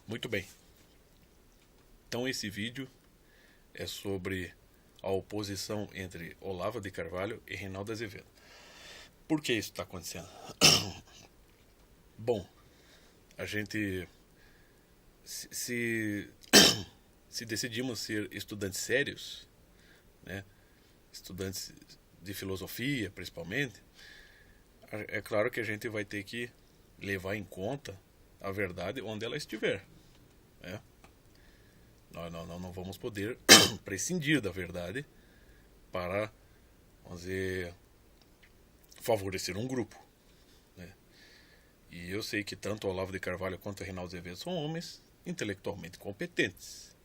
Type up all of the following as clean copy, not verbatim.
Muito bem. Então esse vídeo é sobre a oposição entre Olavo de Carvalho e Reinaldo Azevedo. Por que isso está acontecendo? Bom, a gente se, se decidimos ser estudantes sérios, né, estudantes de filosofia principalmente, é claro que a gente vai ter que levar em conta a verdade onde ela estiver, né? Nós não vamos poder prescindir da verdade para, vamos dizer, favorecer um grupo, né? E eu sei que tanto o Olavo de Carvalho quanto o Reinaldo Azevedo são homens intelectualmente competentes,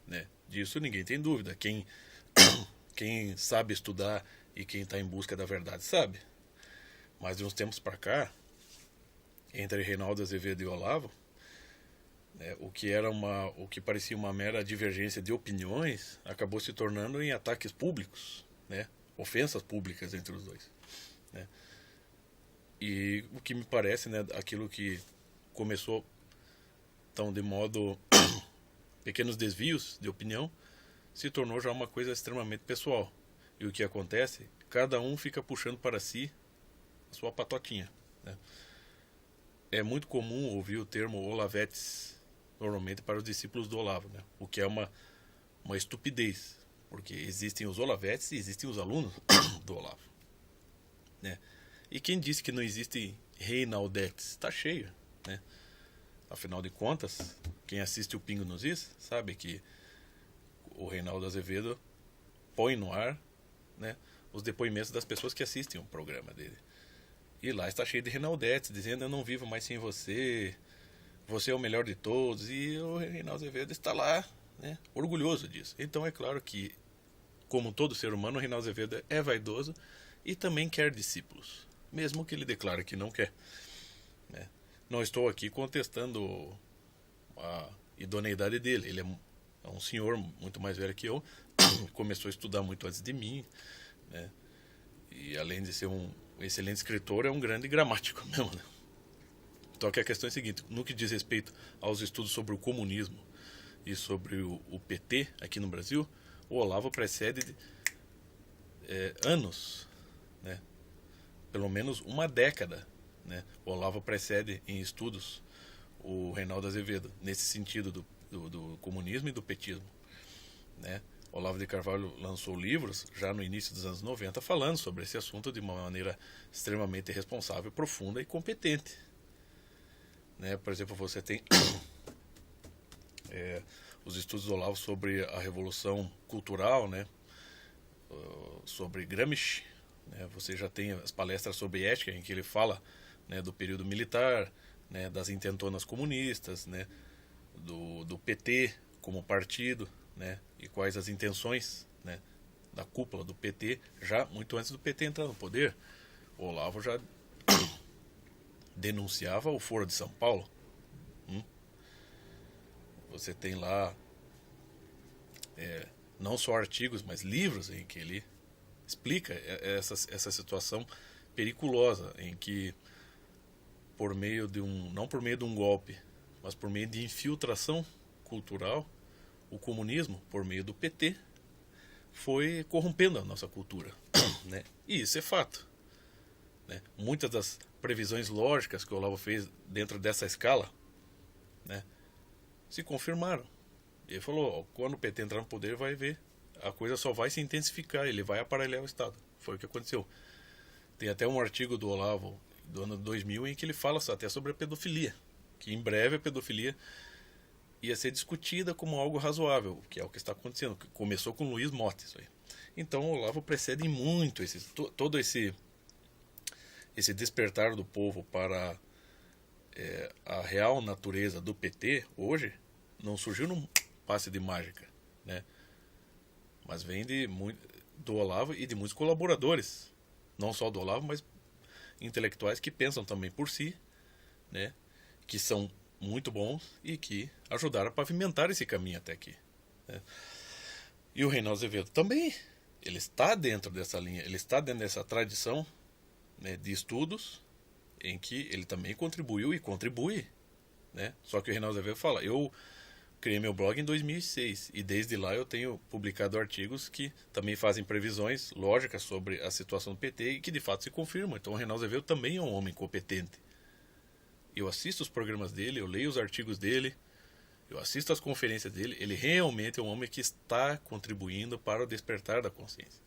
né? Disso ninguém tem dúvida. Quem sabe estudar e quem está em busca da verdade sabe. Mas de uns tempos para cá, entre Reinaldo Azevedo e Olavo, né, o que parecia uma mera divergência de opiniões acabou se tornando em ataques públicos, né, ofensas públicas entre os dois, né. E o que me parece, né, aquilo que começou tão de modo pequenos desvios de opinião, se tornou já uma coisa extremamente pessoal. E o que acontece? Cada um fica puxando para si a sua patotinha, né? É muito comum ouvir o termo Olavetes normalmente para os discípulos do Olavo, né? O que é uma estupidez, porque existem os Olavetes e existem os alunos do Olavo, né? E quem disse que não existe Reinaldetes? Está cheio, né? Afinal de contas, quem assiste o Pingo nos Is sabe que o Reinaldo Azevedo põe no ar, né, os depoimentos das pessoas que assistem o programa dele. E lá está cheio de Reinaldetes, dizendo: eu não vivo mais sem você, você é o melhor de todos. E o Reinaldo Azevedo está lá, né, orgulhoso disso. Então é claro que, como todo ser humano, o Reinaldo Azevedo é vaidoso e também quer discípulos, mesmo que ele declare que não quer, né? Não estou aqui contestando a idoneidade dele. Ele é um senhor muito mais velho que eu, começou a estudar muito antes de mim, né? E além de ser um excelente escritor, é um grande gramático mesmo, né? Só que a questão é a seguinte: no que diz respeito aos estudos sobre o comunismo e sobre o PT aqui no Brasil, o Olavo precede anos, né? Pelo menos uma década, né? O Olavo precede em estudos o Reinaldo Azevedo nesse sentido do comunismo e do petismo, né? Olavo de Carvalho lançou livros já no início dos anos 90 falando sobre esse assunto de uma maneira extremamente responsável, profunda e competente, né? Por exemplo, você tem os estudos do Olavo sobre a Revolução Cultural, né? Sobre Gramsci, né? Você já tem as palestras sobre ética em que ele fala, né, do período militar, né, das intentonas comunistas, né, do PT como partido, né, e quais as intenções, né, da cúpula do PT, já muito antes do PT entrar no poder. O Olavo já denunciava o Foro de São Paulo. Você tem lá não só artigos, mas livros em que ele explica essa situação periculosa em que, por meio de não por meio de um golpe, mas por meio de infiltração cultural, o comunismo, por meio do PT, foi corrompendo a nossa cultura, né? E isso é fato, né? Muitas das previsões lógicas que o Olavo fez dentro dessa escala, né, se confirmaram. Ele falou: quando o PT entrar no poder, vai ver, a coisa só vai se intensificar, ele vai aparelhar o Estado. Foi o que aconteceu. Tem até um artigo do Olavo do ano 2000 em que ele fala até sobre a pedofilia, que em breve a pedofilia ia ser discutida como algo razoável, que é o que está acontecendo, que começou com Luiz Motta isso aí. Então o Olavo precede muito todo esse despertar do povo para a real natureza do PT hoje. Não surgiu num passe de mágica, né? Mas vem do Olavo e de muitos colaboradores, não só do Olavo, mas intelectuais que pensam também por si, né, que são muito bons e que ajudaram a pavimentar esse caminho até aqui, né? E o Reinaldo Azevedo também, ele está dentro dessa linha, ele está dentro dessa tradição, né, de estudos em que ele também contribuiu e contribui né? Só que o Reinaldo Azevedo fala, eu criei meu blog em 2006 e desde lá eu tenho publicado artigos que também fazem previsões lógicas sobre a situação do PT e que de fato se confirmam. Então o Reinaldo Azevedo também é um homem competente. Eu assisto os programas dele, eu leio os artigos dele, eu assisto as conferências dele. Ele realmente é um homem que está contribuindo para o despertar da consciência,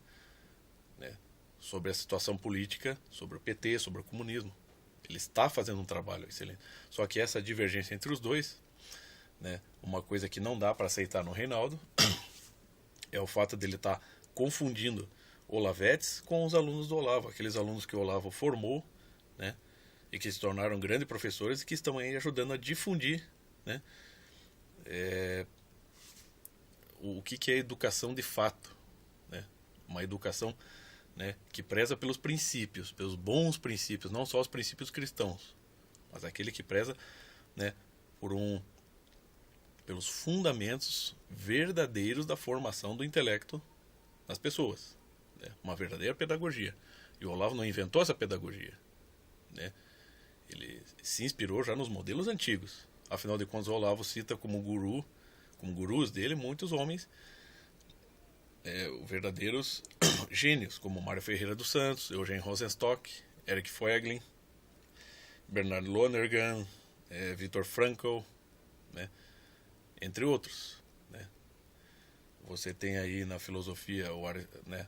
né? Sobre a situação política, sobre o PT, sobre o comunismo. Ele está fazendo um trabalho excelente. Só que essa divergência entre os dois, né, uma coisa que não dá para aceitar no Reinaldo é o fato dele estar confundindo Olavetes com os alunos do Olavo, aqueles alunos que o Olavo formou, né, e que se tornaram grandes professores e que estão aí ajudando a difundir, né, o que é educação de fato, né, uma educação, né, que preza pelos princípios, pelos bons princípios, não só os princípios cristãos, mas aquele que preza, né, pelos fundamentos verdadeiros da formação do intelecto das pessoas, né? Uma verdadeira pedagogia. E o Olavo não inventou essa pedagogia, né? Ele se inspirou já nos modelos antigos. Afinal de contas, o Olavo cita como gurus dele, muitos homens verdadeiros gênios, como Mário Ferreira dos Santos, Eugênio Rosenstock, Eric Voegelin, Bernard Lonergan, Viktor Frankl, né? Entre outros, né? Você tem aí na filosofia né,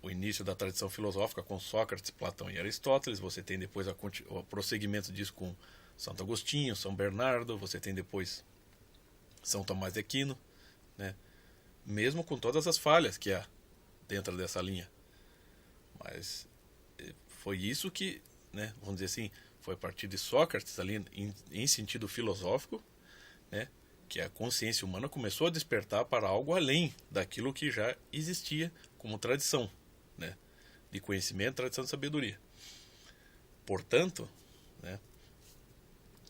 o início da tradição filosófica com Sócrates, Platão e Aristóteles. Você tem depois o prosseguimento disso com Santo Agostinho, São Bernardo. Você tem depois São Tomás de Aquino, né? Mesmo com todas as falhas que há dentro dessa linha. Mas foi isso que, né, vamos dizer assim, foi a partir de Sócrates ali em sentido filosófico, né, que a consciência humana começou a despertar para algo além daquilo que já existia como tradição, né, de conhecimento, tradição de sabedoria. Portanto, né,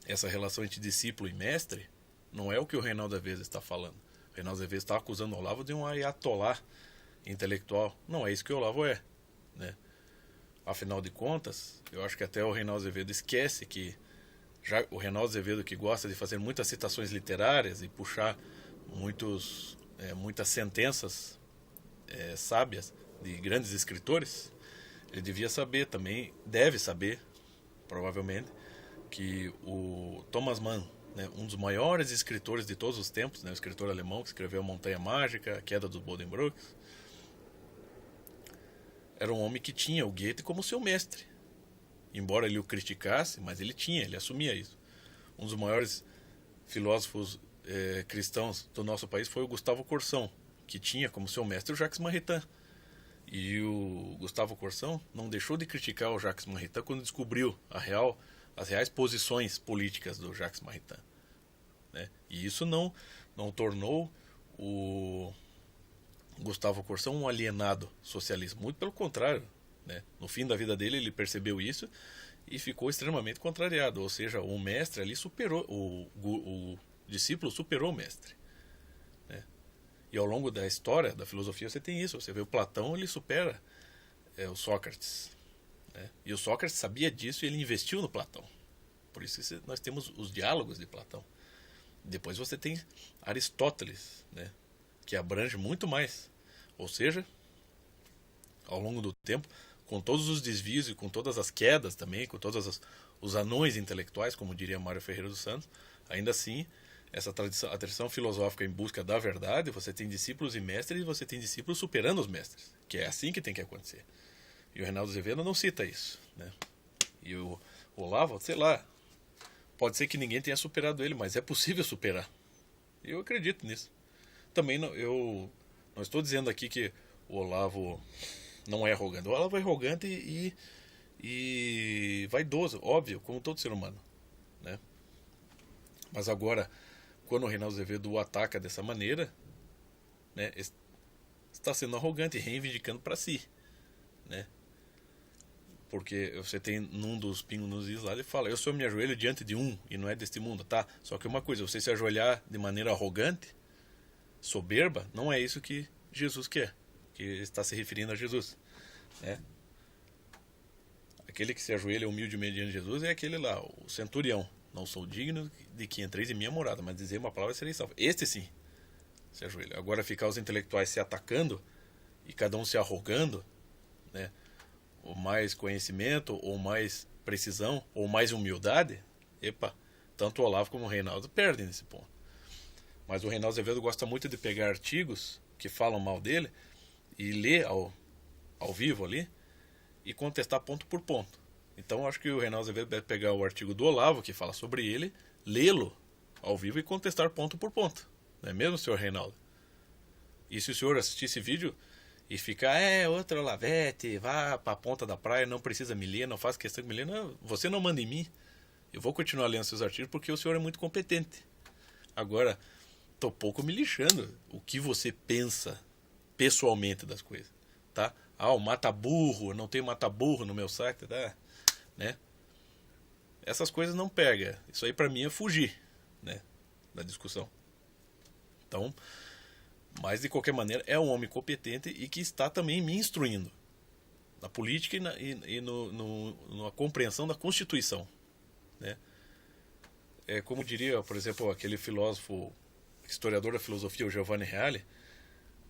essa relação entre discípulo e mestre não é o que o Reinaldo Azevedo está falando. O Reinaldo Azevedo está acusando o Olavo de um ayatolá intelectual. Não é isso que o Olavo é, né? Afinal de contas, eu acho que até o Reinaldo Azevedo esquece que já o Reinaldo Azevedo, que gosta de fazer muitas citações literárias e puxar muitas sentenças sábias de grandes escritores, ele devia saber também, deve saber, provavelmente, que o Thomas Mann, né, um dos maiores escritores de todos os tempos, né, o escritor alemão que escreveu Montanha Mágica, A Queda dos Bodenbrooks, era um homem que tinha o Goethe como seu mestre. Embora ele o criticasse, mas ele assumia isso. Um dos maiores filósofos cristãos do nosso país foi o Gustavo Corsão, que tinha como seu mestre o Jacques Maritain. E o Gustavo Corsão não deixou de criticar o Jacques Maritain quando descobriu as reais posições políticas do Jacques Maritain, né? E isso não tornou o Gustavo Corsão um alienado socialista, muito pelo contrário, né? No fim da vida dele ele percebeu isso e ficou extremamente contrariado, ou seja, o mestre ali superou, o discípulo superou o mestre, né? E ao longo da história da filosofia você tem isso, você vê o Platão, ele supera o Sócrates, né? E o Sócrates sabia disso e ele investiu no Platão, por isso que nós temos os diálogos de Platão. Depois você tem Aristóteles, né, que abrange muito mais, ou seja, ao longo do tempo, com todos os desvios e com todas as quedas também, com todos os anões intelectuais, como diria Mário Ferreira dos Santos, ainda assim, a tradição filosófica em busca da verdade, você tem discípulos e mestres e você tem discípulos superando os mestres, que é assim que tem que acontecer. E o Reinaldo Azevedo não cita isso, né? E o Olavo, sei lá, pode ser que ninguém tenha superado ele, mas é possível superar. Eu acredito nisso. Também eu não estou dizendo aqui que o Olavo não é arrogante. O Olavo é arrogante e vaidoso, óbvio, como todo ser humano, né? Mas agora, quando o Reinaldo Azevedo o ataca dessa maneira, né, está sendo arrogante e reivindicando para si, né? Porque você tem num dos pingos nos is lá, ele fala, eu só me ajoelho diante de um e não é deste mundo, tá? Só que uma coisa, você se ajoelhar de maneira arrogante, soberba, não é isso que Jesus quer, que está se referindo a Jesus, né? Aquele que se ajoelha humildemente diante de Jesus é aquele lá, o centurião, Não sou digno de que entreis em minha morada, mas dizer uma palavra serei salvo. Este sim se ajoelha. Agora ficar os intelectuais se atacando e cada um se arrogando, né? Ou mais conhecimento, ou mais precisão, ou mais humildade, epa, tanto o Olavo como o Reinaldo perdem nesse ponto. Mas o Reinaldo Azevedo gosta muito de pegar artigos que falam mal dele e ler ao vivo ali e contestar ponto por ponto. Então acho que o Reinaldo Azevedo deve pegar o artigo do Olavo que fala sobre ele, lê-lo ao vivo e contestar ponto por ponto. Não é mesmo, senhor Reinaldo? E se o senhor assistir esse vídeo e ficar, outro Olavete, vá pra ponta da praia, não precisa me ler, não faz questão de me ler, não, você não manda em mim. Eu vou continuar lendo seus artigos porque o senhor é muito competente. Agora, tô pouco me lixando o que você pensa pessoalmente das coisas, tá? O mata-burro, não tem mata-burro no meu site, tá? Né? Essas coisas não pega. Isso aí pra mim é fugir, né, da discussão. Então, mas de qualquer maneira é um homem competente e que está também me instruindo na política e na compreensão da Constituição, né? É como diria, por exemplo, aquele filósofo, historiador da filosofia, o Giovanni Reale,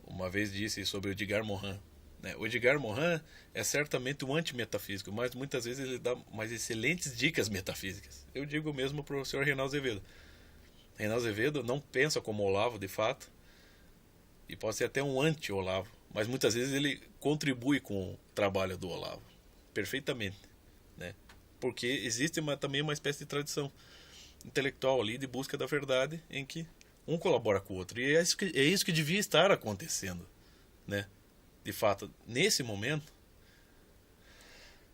uma vez disse sobre o Edgar Morin, né? O Edgar Morin é certamente um antimetafísico, mas muitas vezes ele dá mais excelentes dicas metafísicas. Eu digo mesmo para o senhor Reinaldo Azevedo. Reinaldo Azevedo não pensa como Olavo, de fato, e pode ser até um anti-Olavo, mas muitas vezes ele contribui com o trabalho do Olavo, perfeitamente, né? Porque existe também uma espécie de tradição intelectual ali de busca da verdade, em que um colabora com o outro, e é isso que devia estar acontecendo, né? De fato, nesse momento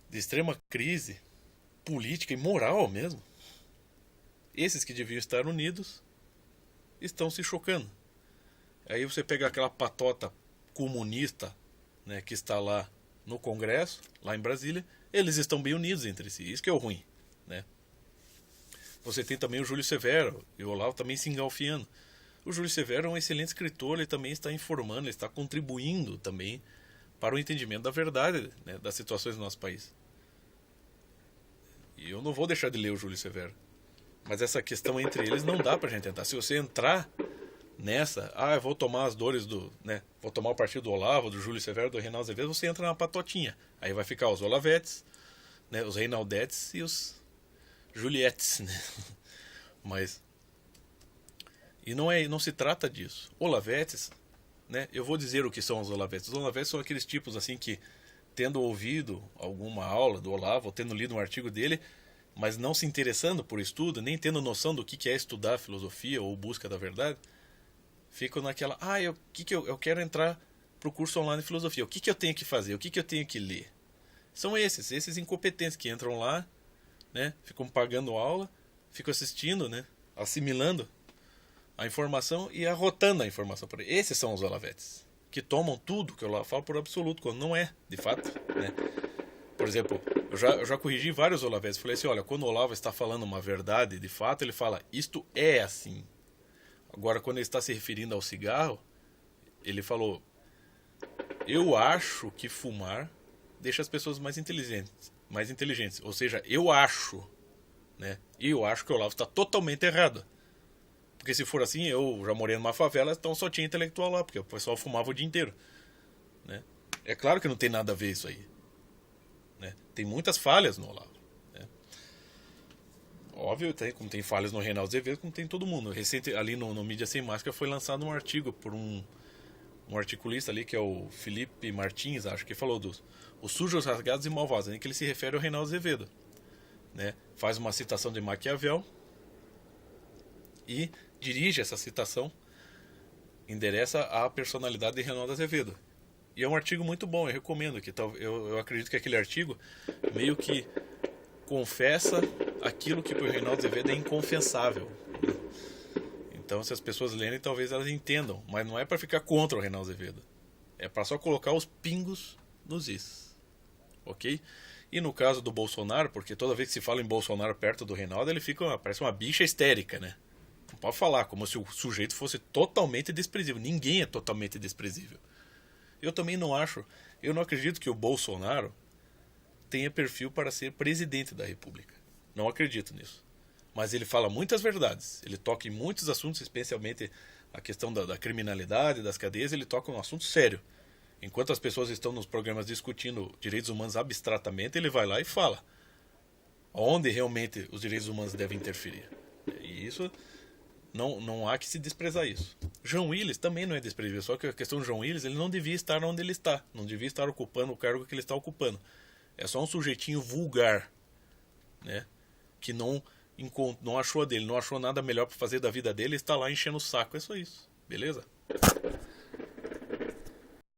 de extrema crise política e moral mesmo, esses que deviam estar unidos estão se chocando. Aí você pega aquela patota comunista, né, que está lá no Congresso, lá em Brasília, eles estão bem unidos entre si, isso que é o ruim, né? Você tem também o Júlio Severo, e o Olavo também se engalfiando. O Júlio Severo é um excelente escritor, ele também está informando, ele está contribuindo também para o entendimento da verdade, né, das situações do nosso país. E eu não vou deixar de ler o Júlio Severo. Mas essa questão entre eles não dá pra gente entrar. Se você entrar nessa, eu vou tomar as dores do, né, vou tomar o partido do Olavo, do Júlio Severo, do Reinaldo Azevedo, você entra na patotinha. Aí vai ficar os Olavetes, né, os Reinaldetes e os Julietes, né? Mas e não se trata disso. Olavetes, né? Eu vou dizer o que são os Olavetes. Os Olavetes são aqueles tipos assim que, tendo ouvido alguma aula do Olavo, ou tendo lido um artigo dele, mas não se interessando por estudo, nem tendo noção do que é estudar filosofia ou busca da verdade, ficam naquela, eu quero entrar pro curso online de filosofia. O que eu tenho que fazer? O que eu tenho que ler? São esses incompetentes que entram lá, né? Ficam pagando aula, ficam assistindo, né? Assimilando a informação e arrotando a informação. Esses são os Olavetes, que tomam tudo que eu falo por absoluto, quando não é, de fato, né? Por exemplo, eu já corrigi vários Olavetes. Falei assim, olha, quando o Olavo está falando uma verdade, de fato, ele fala, isto é assim. Agora, quando ele está se referindo ao cigarro, ele falou, eu acho que fumar deixa as pessoas mais inteligentes. Ou seja, eu acho, né? E eu acho que o Olavo está totalmente errado. Porque se for assim, eu já morei numa favela, então só tinha intelectual lá, porque o pessoal fumava o dia inteiro, né? É claro que não tem nada a ver isso aí, né? Tem muitas falhas no Olavo, né? Óbvio, como tem falhas no Reinaldo Azevedo, como tem todo mundo. Recente, ali no Mídia Sem Máscara, foi lançado um artigo por um articulista ali, que é o Felipe Martins, acho que falou dos os sujos, rasgados e malvados, em que ele se refere ao Reinaldo Azevedo, né? Faz uma citação de Maquiavel e dirige essa citação, endereça à personalidade de Reinaldo Azevedo. E é um artigo muito bom, eu recomendo. Eu acredito que aquele artigo meio que confessa aquilo que para o Reinaldo Azevedo é inconfessável. Então, se as pessoas lerem, talvez elas entendam. Mas não é para ficar contra o Reinaldo Azevedo. É para só colocar os pingos nos is. Ok? E no caso do Bolsonaro, porque toda vez que se fala em Bolsonaro perto do Reinaldo, ele parece uma bicha histérica, né? Não pode falar, como se o sujeito fosse totalmente desprezível. Ninguém é totalmente desprezível. Eu também não acredito que o Bolsonaro tenha perfil para ser presidente da República. Não acredito nisso. Mas ele fala muitas verdades. Ele toca em muitos assuntos, especialmente a questão da criminalidade, das cadeias. Ele toca um assunto sério. Enquanto as pessoas estão nos programas discutindo direitos humanos abstratamente, ele vai lá e fala onde realmente os direitos humanos devem interferir. E isso, não há que se desprezar isso. John Willis também não é desprezível, só que a questão do John Willis, ele não devia estar onde ele está. Não devia estar ocupando o cargo que ele está ocupando. É só um sujeitinho vulgar, né? Que não achou a dele, não achou nada melhor para fazer da vida dele, está lá enchendo o saco. É só isso, beleza?